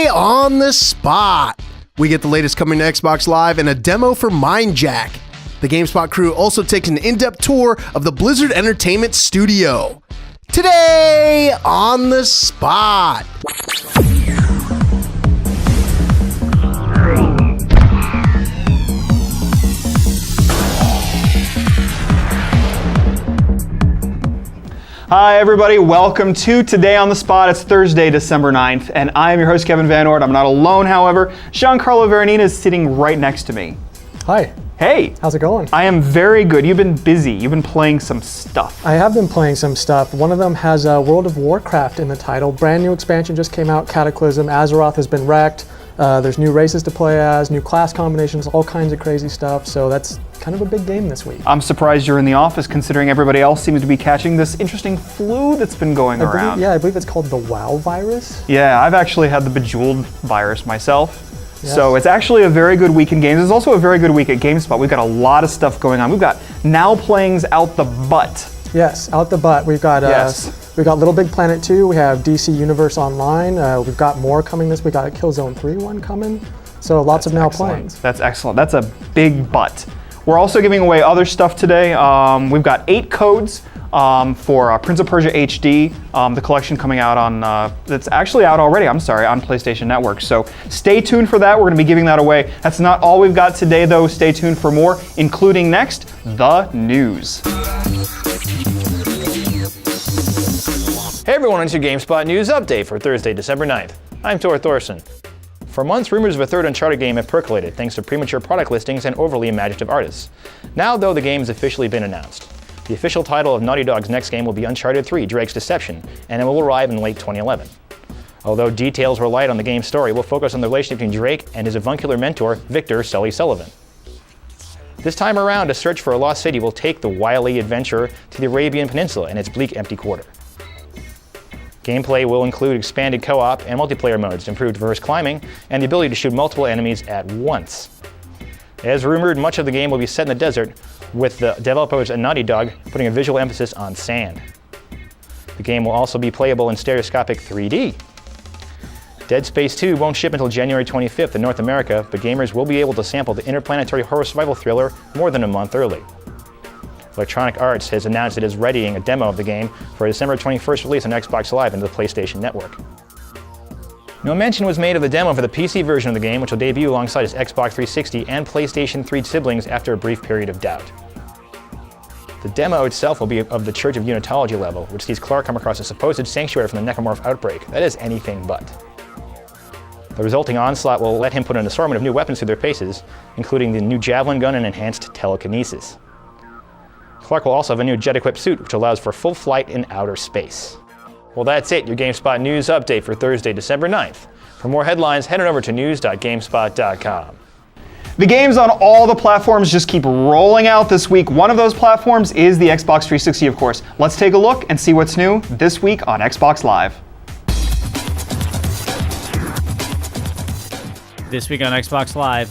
Today on the spot, we get the latest coming to Xbox Live and a demo for Mindjack. The GameSpot crew also takes an in-depth tour of the Blizzard Entertainment studio. Today on the spot. Hi everybody, welcome to Today on the Spot. It's Thursday, December 9th, and I am your host, Kevin Van Ord. I'm not alone, however. Giancarlo Veronina is sitting right next to me. Hi. Hey. How's it going? I am very good. You've been busy. You've been playing some stuff. I have been playing some stuff. One of them has World of Warcraft in the title. Brand new expansion just came out, Cataclysm. Azeroth has been wrecked. There's new races to play as, new class combinations, all kinds of crazy stuff. So that's kind of a big game this week. I'm surprised you're in the office considering everybody else seems to be catching this interesting flu that's been going around. I believe it's called the WoW virus. Yeah, I've actually had the Bejeweled virus myself. Yes. So it's actually a very good week in games. It's also a very good week at GameSpot. We've got a lot of stuff going on. We've got Now Playing's out the butt. Yes, out the butt. We've got we've got Little Big Planet 2. We have DC Universe Online. We've got more coming this week. Got a Killzone 3 one coming. So lots of Now Playings. That's excellent. That's a big butt. We're also giving away other stuff today. We've got 8 codes for Prince of Persia HD, the collection coming out on, it's actually out already, on PlayStation Network. So stay tuned for that. We're going to be giving that away. That's not all we've got today, though. Stay tuned for more, including next, the news. Hey everyone, it's your GameSpot news update for Thursday, December 9th. I'm Tor Thorson. For months, rumors of a third Uncharted game have percolated thanks to premature product listings and overly imaginative artists. Now, though, the game has officially been announced. The official title of Naughty Dog's next game will be Uncharted 3: Drake's Deception, and it will arrive in late 2011. Although details were light on the game's story, we'll focus on the relationship between Drake and his avuncular mentor, Victor Sully Sullivan. This time around, a search for a lost city will take the wily adventurer to the Arabian Peninsula and its bleak, empty quarter. Gameplay will include expanded co-op and multiplayer modes, improved reverse climbing, and the ability to shoot multiple enemies at once. As rumored, much of the game will be set in the desert, with the developers at Naughty Dog putting a visual emphasis on sand. The game will also be playable in stereoscopic 3D. Dead Space 2 won't ship until January 25th in North America, but gamers will be able to sample the interplanetary horror survival thriller more than a month early. Electronic Arts has announced it is readying a demo of the game for a December 21st release on Xbox Live and the PlayStation Network. No mention was made of the demo for the PC version of the game, which will debut alongside its Xbox 360 and PlayStation 3 siblings after a brief period of doubt. The demo itself will be of the Church of Unitology level, which sees Clark come across a supposed sanctuary from the Necromorph outbreak. That is anything but. The resulting onslaught will let him put an assortment of new weapons through their paces, including the new javelin gun and enhanced telekinesis. Clark will also have a new jet-equipped suit, which allows for full flight in outer space. Well, that's it, your GameSpot news update for Thursday, December 9th. For more headlines, head on over to news.gamespot.com. The games on all the platforms just keep rolling out this week. One of those platforms is the Xbox 360, of course. Let's take a look and see what's new this week on Xbox Live. This week on Xbox Live,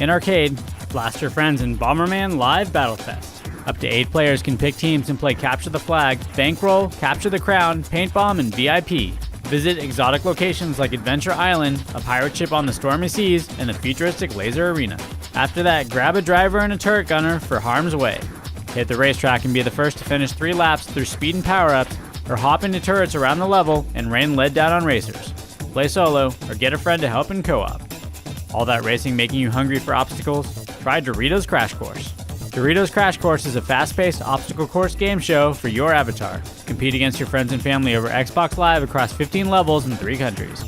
in Arcade, blast your friends in Bomberman Live Battle Fest. Up to 8 players can pick teams and play Capture the Flag, Bankroll, Capture the Crown, Paint Bomb, and VIP. Visit exotic locations like Adventure Island, a pirate ship on the stormy seas, and the futuristic laser arena. After that, grab a driver and a turret gunner for harm's way. Hit the racetrack and be the first to finish 3 laps through speed and power-ups, or hop into turrets around the level and rain lead down on racers. Play solo, or get a friend to help in co-op. All that racing making you hungry for obstacles? Try Doritos Crash Course. Doritos Crash Course is a fast-paced obstacle course game show for your avatar. Compete against your friends and family over Xbox Live across 15 levels in 3 countries.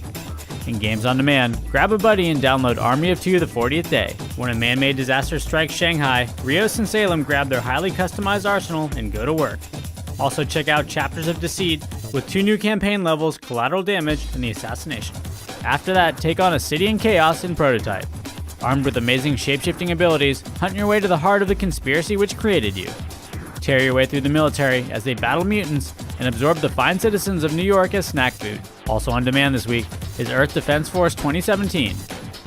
In Games on Demand, grab a buddy and download Army of Two the 40th Day. When a man-made disaster strikes Shanghai, Rios and Salem grab their highly customized arsenal and go to work. Also check out Chapters of Deceit with 2 new campaign levels, Collateral Damage and The Assassination. After that, take on a city in chaos in Prototype. Armed with amazing shape-shifting abilities, hunt your way to the heart of the conspiracy which created you. Tear your way through the military as they battle mutants and absorb the fine citizens of New York as snack food. Also on demand this week is Earth Defense Force 2017.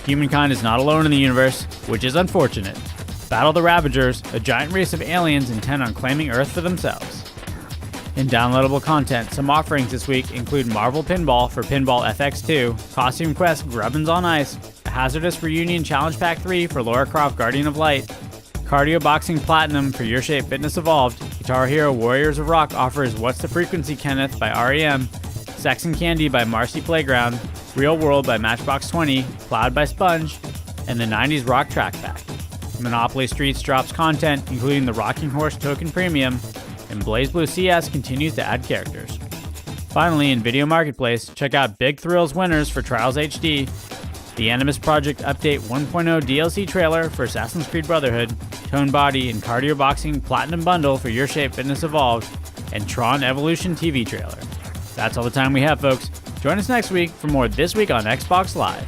Humankind is not alone in the universe, which is unfortunate. Battle the Ravagers, a giant race of aliens intent on claiming Earth for themselves. In downloadable content, some offerings this week include Marvel Pinball for Pinball FX2, Costume Quest Grubbins on Ice, Hazardous Reunion Challenge Pack 3 for Lara Croft Guardian of Light, Cardio Boxing Platinum for Your Shape Fitness Evolved, Guitar Hero Warriors of Rock offers What's the Frequency Kenneth by REM, Sex and Candy by Marcy Playground, Real World by Matchbox 20, Cloud by Sponge, and the 90s Rock Track Pack. Monopoly Streets drops content, including the Rocking Horse Token Premium, and BlazBlue CS continues to add characters. Finally, in Video Marketplace, check out Big Thrills winners for Trials HD, the Animus Project Update 1.0 DLC trailer for Assassin's Creed Brotherhood, Tone Body and Cardio Boxing Platinum Bundle for Your Shape Fitness Evolved, and Tron Evolution TV trailer. That's all the time we have, folks. Join us next week for more This Week on Xbox Live.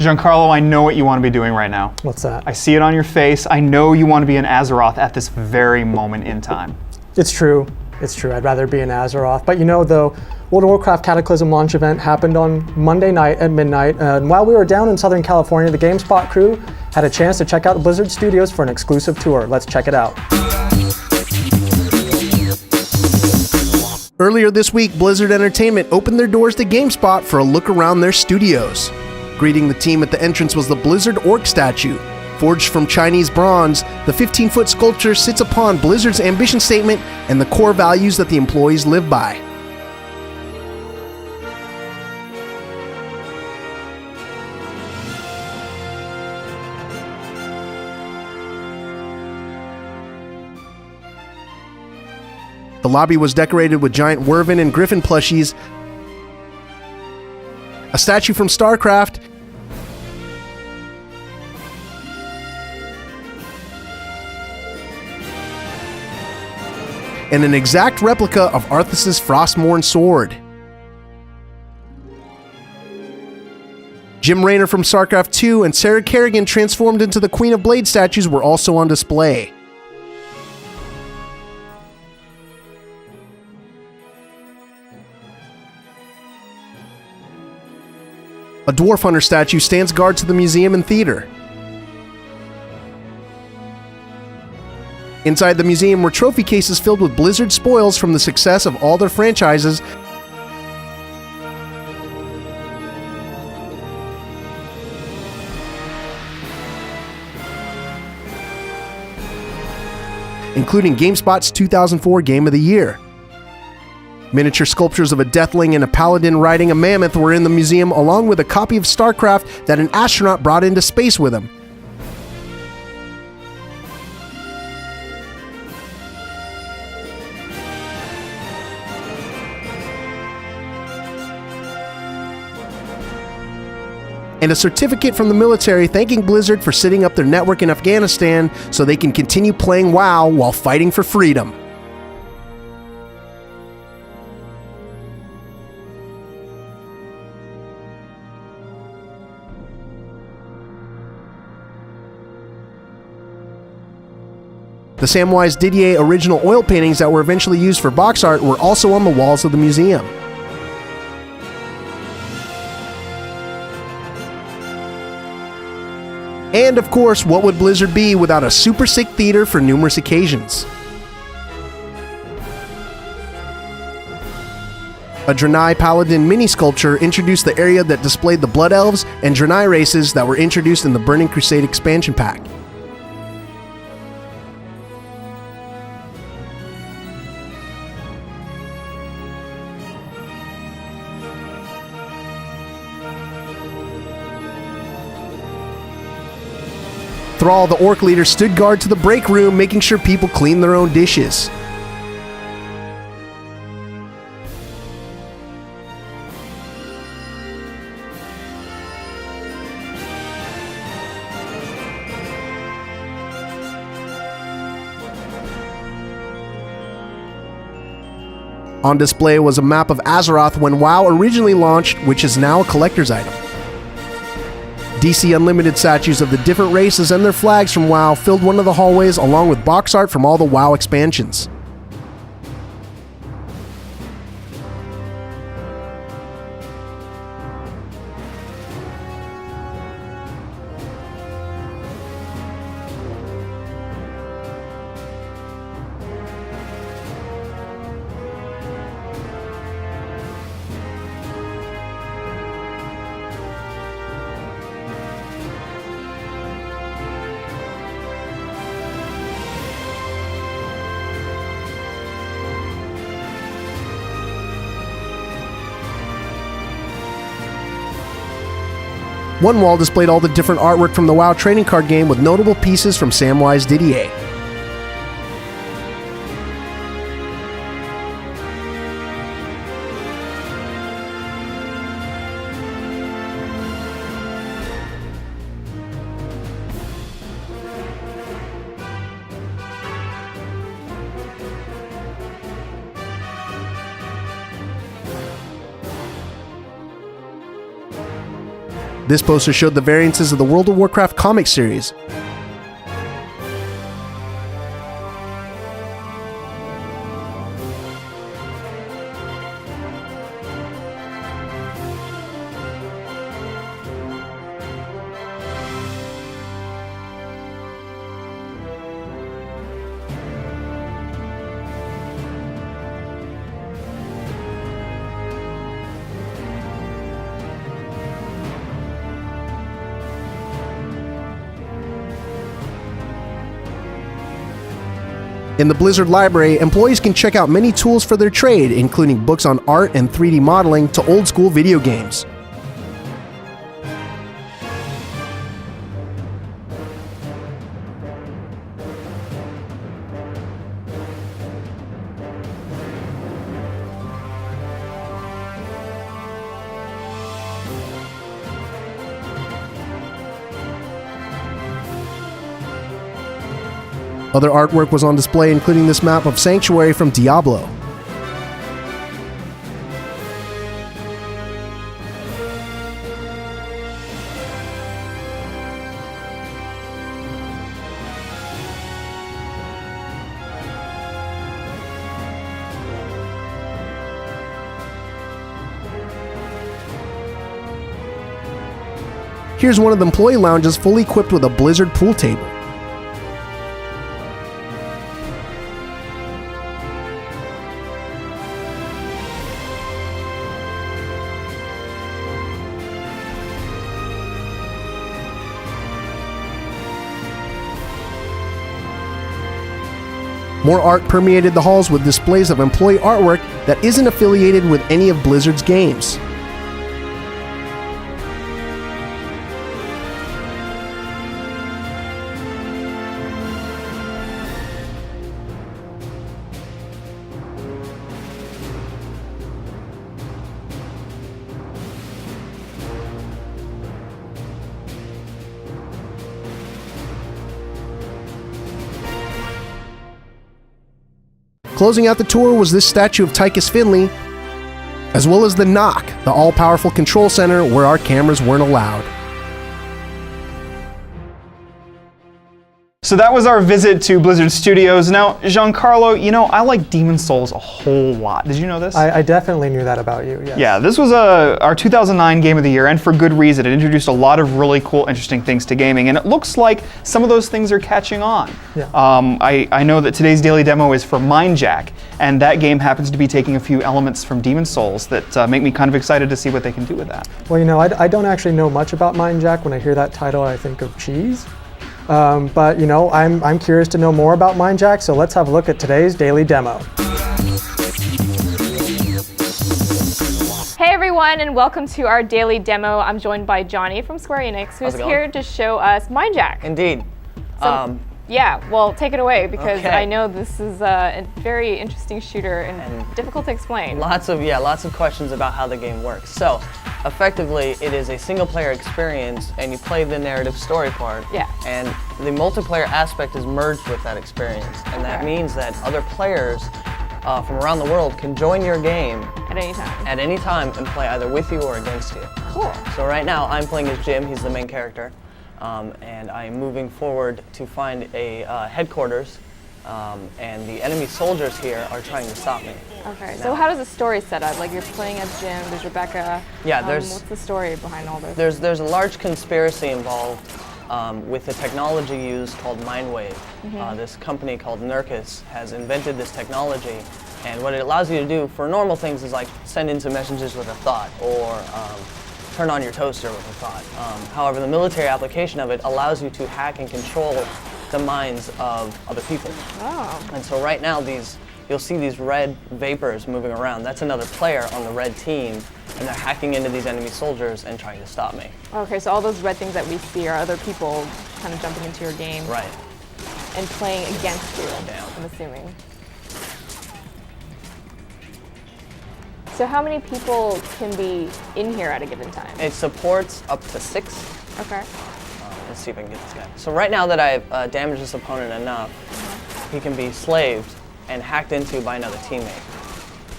Giancarlo, I know what you want to be doing right now. What's that? I see it on your face. I know you want to be an Azeroth at this very moment in time. It's true. It's true. I'd rather be an Azeroth. But you know, though, World of Warcraft Cataclysm launch event happened on Monday night at midnight. And while we were down in Southern California, the GameSpot crew had a chance to check out Blizzard Studios for an exclusive tour. Let's check it out. Earlier this week, Blizzard Entertainment opened their doors to GameSpot for a look around their studios. Greeting the team at the entrance was the Blizzard Orc statue. Forged from Chinese bronze, the 15-foot sculpture sits upon Blizzard's ambition statement and the core values that the employees live by. The lobby was decorated with giant Wyvern and Griffin plushies, a statue from StarCraft, and an exact replica of Arthas' Frostmourne sword. Jim Raynor from StarCraft 2 and Sarah Kerrigan transformed into the Queen of Blade statues were also on display. A Dwarf Hunter statue stands guard to the museum and theater. Inside the museum were trophy cases filled with Blizzard spoils from the success of all their franchises, including GameSpot's 2004 Game of the Year. Miniature sculptures of a Deathling and a Paladin riding a mammoth were in the museum, along with a copy of StarCraft that an astronaut brought into space with him. And a certificate from the military thanking Blizzard for setting up their network in Afghanistan so they can continue playing WoW while fighting for freedom. The Samwise Didier original oil paintings that were eventually used for box art were also on the walls of the museum. And of course, what would Blizzard be without a super sick theater for numerous occasions? A Draenei Paladin mini sculpture introduced the area that displayed the Blood Elves and Draenei races that were introduced in the Burning Crusade expansion pack. Thrall, the orc leader, stood guard to the break room, making sure people clean their own dishes. On display was a map of Azeroth when WoW originally launched, which is now a collector's item. DC Unlimited statues of the different races and their flags from WoW filled one of the hallways, along with box art from all the WoW expansions. One wall displayed all the different artwork from the WoW trading card game with notable pieces from Samwise Didier. This poster showed the variances of the World of Warcraft comic series. In the Blizzard library, employees can check out many tools for their trade, including books on art and 3D modeling to old-school video games. Other artwork was on display, including this map of Sanctuary from Diablo. Here's one of the employee lounges fully equipped with a Blizzard pool table. More art permeated the halls with displays of employee artwork that isn't affiliated with any of Blizzard's games. Closing out the tour was this statue of Tychus Finley, as well as the Knock, the all-powerful control center where our cameras weren't allowed. So that was our visit to Blizzard Studios. Now, Giancarlo, you know, I like Demon's Souls a whole lot. Did you know this? I definitely knew that about you, yes. Yeah, this was our 2009 Game of the Year, and for good reason. It introduced a lot of really cool, interesting things to gaming, and it looks like some of those things are catching on. Yeah. I know that today's daily demo is for Mindjack, and that game happens to be taking a few elements from Demon's Souls that make me kind of excited to see what they can do with that. Well, you know, I don't actually know much about Mindjack. When I hear that title, I think of cheese. But you know, I'm curious to know more about Mindjack, so let's have a look at today's daily demo. Hey everyone, and welcome to our daily demo. I'm joined by Johnny from Square Enix, who's here to show us Mindjack. Indeed. Yeah, well, take it away, because Okay. I know this is a very interesting shooter and difficult to explain. Lots of questions about how the game works. So, effectively, it is a single-player experience, and you play the narrative story part. Yeah. And the multiplayer aspect is merged with that experience, and that means that other players from around the world can join your game At any time. at any time and play either with you or against you. Cool. So right now, I'm playing as Jim. He's the main character. And I am moving forward to find a headquarters, and the enemy soldiers here are trying to stop me. Okay, so how does the story set up? Like, you're playing as Jim, there's Rebecca. Yeah, there's- what's the story behind all this? There's a large conspiracy involved with the technology used called Mindwave. This company called Nurkis has invented this technology, and what it allows you to do for normal things is like send in some messages with a thought, or turn on your toaster with a thought. However, the military application of it allows you to hack and control the minds of other people. Oh. And so right now, you'll see these red vapors moving around. That's another player on the red team, and they're hacking into these enemy soldiers and trying to stop me. Okay, so all those red things that we see are other people kind of jumping into your game. Right. And playing against you, Down. I'm assuming. So how many people can be in here at a given time? It supports up to 6. Okay. Let's see if I can get this guy. So right now that I've damaged this opponent enough, he can be slaved and hacked into by another teammate.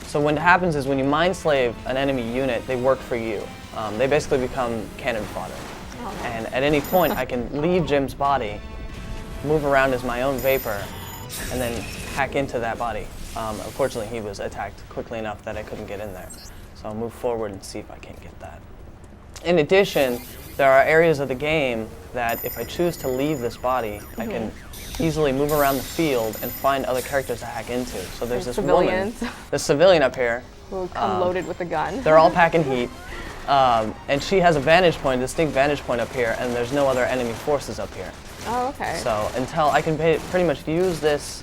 So what happens is when you mind slave an enemy unit, they work for you. They basically become cannon fodder. Oh. And at any point, I can leave Jim's body, move around as my own vapor, and then hack into that body. Unfortunately, he was attacked quickly enough that I couldn't get in there. So I'll move forward and see if I can get that. In addition, there are areas of the game that if I choose to leave this body, I can easily move around the field and find other characters to hack into. So there's this civilians. woman, this civilian up here. Who come loaded with a gun. They're all packing heat. And she has a vantage point, distinct vantage point up here, and there's no other enemy forces up here. Oh, okay. So until I can pretty much use this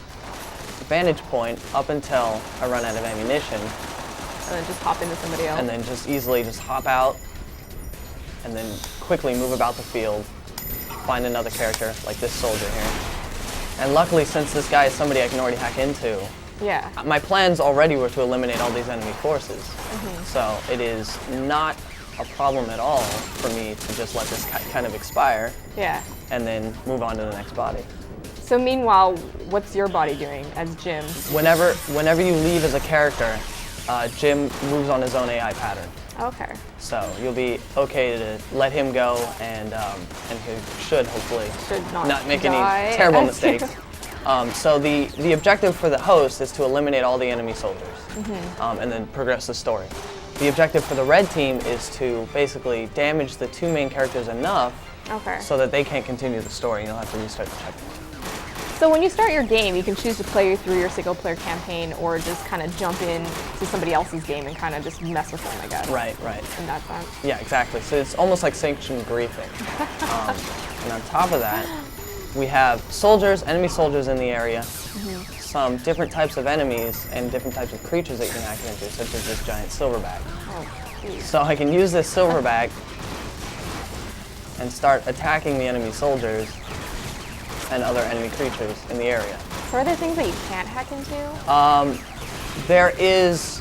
vantage point up until I run out of ammunition. And then just hop into somebody else. And then just easily just hop out and then quickly move about the field, find another character like this soldier here. And luckily, since this guy is somebody I can already hack into, yeah. my plans already were to eliminate all these enemy forces. So it is not a problem at all for me to just let this kind of expire. Yeah. And then move on to the next body. So meanwhile, what's your body doing as Jim? Whenever you leave as a character, Jim moves on his own AI pattern. Okay. So you'll be okay to let him go, and he should hopefully not make any terrible mistakes. So the objective for the host is to eliminate all the enemy soldiers, and then progress the story. The objective for the red team is to basically damage the 2 main characters enough so that they can't continue the story, and you'll have to restart the checkpoint. So when you start your game, you can choose to play through your single-player campaign or just kind of jump in to somebody else's game and kind of just mess with them, I guess. Right. In that sense. Yeah, exactly. So it's almost like sanctioned griefing. And on top of that, we have enemy soldiers in the area, some different types of enemies and different types of creatures that you can hack into, such as this giant silverback. Oh, so I can use this silverback and start attacking the enemy soldiers and other enemy creatures in the area. So are there things that you can't hack into? There is,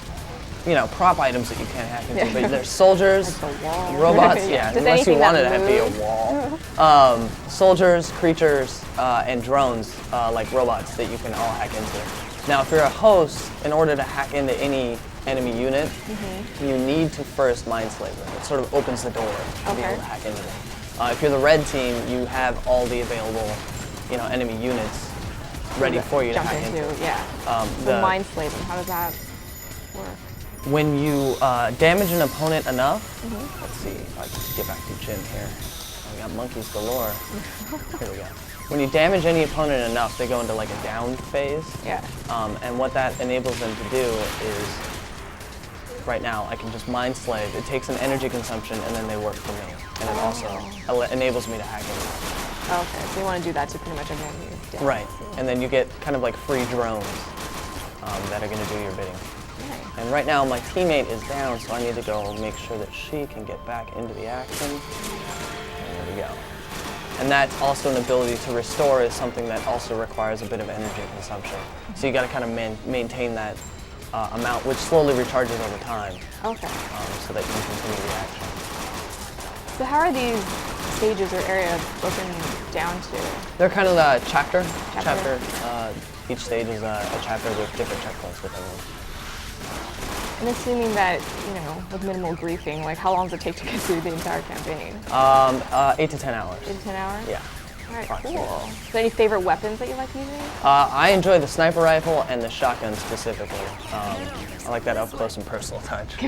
prop items that you can't hack into, but there's soldiers, Like the wall. robots, Just unless you anything wanted that it to be a wall. Soldiers, creatures, and drones, like robots that you can all hack into. Now, if you're a host, in order to hack into any enemy unit, you need to first mind slave them. It sort of opens the door to be able to hack into them. If you're the red team, you have all the available enemy units ready for you to hack into. Yeah. The mind slaving, how does that work? When you damage an opponent enough, let's see if I can get back to Jim here. We got monkeys galore. Here we go. When you damage any opponent enough, they go into like a down phase. Yeah. And what that enables them to do is, right now, I can just mind slave. It takes an energy consumption and then they work for me. And it also enables me to hack into them. Okay, so you want to do that to pretty much everyone you do. Right, and then you get kind of like free drones that are going to do your bidding. Nice. And right now my teammate is down, so I need to go make sure that she can get back into the action. And there we go. And that's also an ability to restore is something that also requires a bit of energy consumption. So you got to kind of maintain that amount, which slowly recharges over time. Okay. So that you can continue the action. So how are these stages or areas broken down to? They're kind of a chapter. Each stage is a chapter with different checkpoints within them. And assuming that, with minimal griefing, like how long does it take to get through the entire campaign? 8 to 10 hours. 8 to 10 hours? Yeah. All right, cool. Is there any favorite weapons that you like using? I enjoy the sniper rifle and the shotgun specifically. I like that up close and personal touch.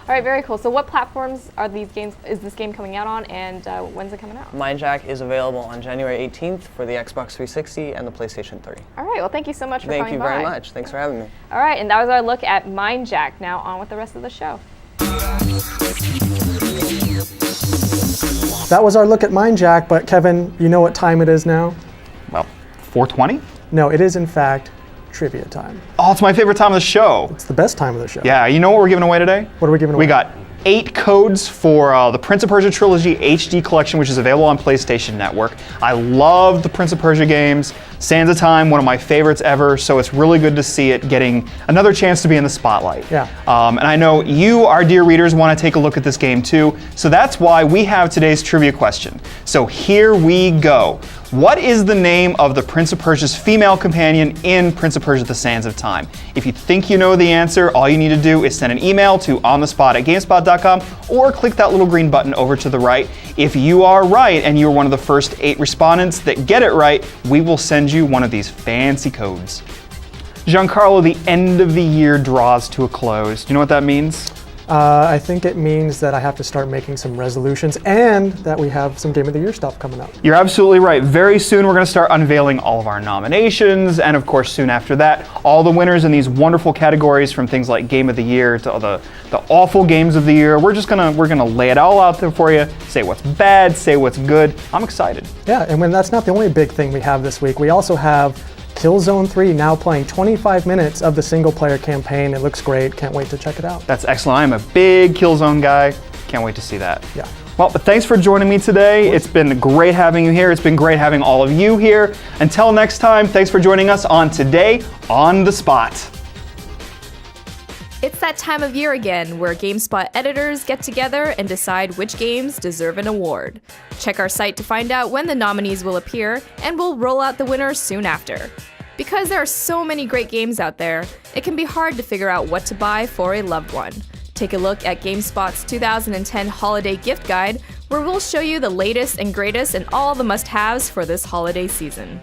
All right, very cool. So what platforms are these games? Is this game coming out on, and when's it coming out? Mindjack is available on January 18th for the Xbox 360 and the PlayStation 3. All right, well, thank you so much for coming by. Thank you very much. Thanks for having me. All right, and that was our look at Mindjack. Now on with the rest of the show. That was our look at Mindjack, but Kevin, you know what time it is now? Well, 4:20? No, it is in fact trivia time. Oh, it's my favorite time of the show. It's the best time of the show. Yeah, you know what we're giving away today? What are we giving away? We got 8 codes for the Prince of Persia Trilogy HD Collection, which is available on PlayStation Network. I love the Prince of Persia games. Sands of Time, one of my favorites ever, so it's really good to see it getting another chance to be in the spotlight. Yeah. And I know you, our dear readers, want to take a look at this game too, so that's why we have today's trivia question. So here we go. What is the name of the Prince of Persia's female companion in Prince of Persia: The Sands of Time? If you think you know the answer, all you need to do is send an email to onthespot@gamespot.com or click that little green button over to the right. If you are right and you're one of the first 8 respondents that get it right, we will send you one of these fancy codes. Giancarlo, the end of the year draws to a close. Do you know what that means? I think it means that I have to start making some resolutions and that we have some Game of the Year stuff coming up. You're absolutely right. Very soon we're going to start unveiling all of our nominations, and of course soon after that, all the winners in these wonderful categories, from things like Game of the Year to the awful games of the year. We're gonna lay it all out there for you, say what's bad, say what's good. I'm excited. Yeah, and when that's not the only big thing we have this week, we also have Killzone 3 now playing 25 minutes of the single-player campaign. It looks great. Can't wait to check it out. That's excellent. I'm a big Killzone guy. Can't wait to see that. Yeah. Well, but thanks for joining me today. It's been great having you here. It's been great having all of you here. Until next time, thanks for joining us on Today on the Spot. It's that time of year again where GameSpot editors get together and decide which games deserve an award. Check our site to find out when the nominees will appear, and we'll roll out the winners soon after. Because there are so many great games out there, it can be hard to figure out what to buy for a loved one. Take a look at GameSpot's 2010 Holiday Gift Guide, where we'll show you the latest and greatest and all the must-haves for this holiday season.